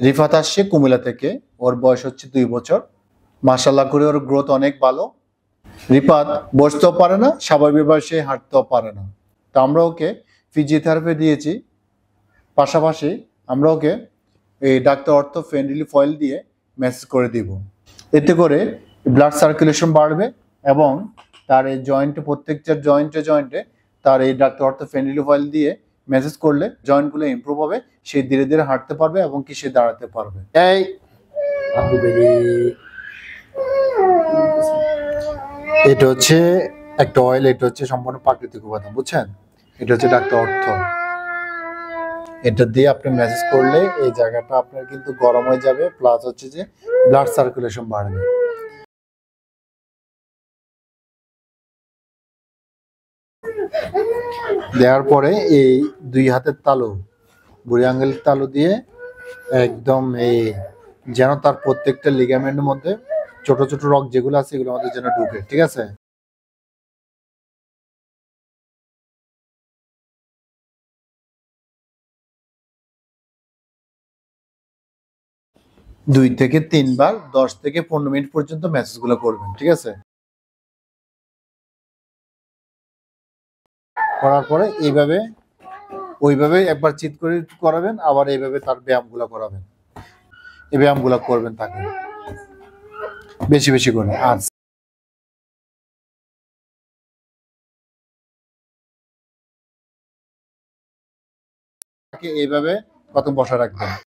রিফাত আসছে কুমিল্লা থেকে। ওর বয়স হচ্ছে 2 বছর। মাশাআল্লাহ করে ওর গ্রোথ অনেক ভালো। রিফাত বসতেও পারে না, স্বাভাবিকভাবে সে হাঁটতেও পারে না। তো আমরা ওকে ফিজিওথেরাপি দিয়েছি। পাশাপাশি আমরা ওকে এই ডাক্তার অর্থ ফ্রেন্ডলি ফয়েল দিয়ে ম্যাসেজ করে দিব। এতে করে ব্লাড সার্কুলেশন বাড়বে এবং তার এই জয়েন্টে, প্রত্যেকটা জয়েন্টে তার এই ডাক্তার অর্থ ফ্রেন্ডলি ফয়েল দিয়ে ম্যাসেজ করলে জয়েন্টগুলো ইমপ্রুভ হবে। সে ধীরে ধীরে হাঁটতে পারবে এবং কি সে দাঁড়াতে পারবে। এটা হচ্ছে একটা অয়েল, এটা হচ্ছে সম্পূর্ণ প্রাকৃতিক উপাদান, বুঝছেন? এটা হচ্ছে ডাক্তার অর্থ। এটা দিয়ে আপনি ম্যাসেজ করলে এই জায়গাটা আপনার কিন্তু গরম হয়ে যাবে, প্লাস হচ্ছে যে ব্লাড সার্কুলেশন বাড়বে। দেওয়ার পরে এই 2 হাতের তালু, বুড়ি আঙ্গুলের তালু দিয়ে একদম এই যেন তার প্রত্যেকটা লিগামেন্টের মধ্যে ছোট ছোট রক যেগুলো আছে এগুলোর মধ্যে যেন ঢুকে, ঠিক আছে? দুই থেকে তিনবার 10 থেকে 15 মিনিট পর্যন্ত ম্যাসেজগুলো করবেন, ঠিক আছে? করার পরে এইভাবে ওইভাবে একবার চিৎ করে করাবেন, আবার এইভাবে তার ব্যায়ামগুলো করাবেন। এই ব্যায়ামগুলো করবেন তাকে বেশি বেশি করে। আর এইভাবে কত বসা রাখবেন।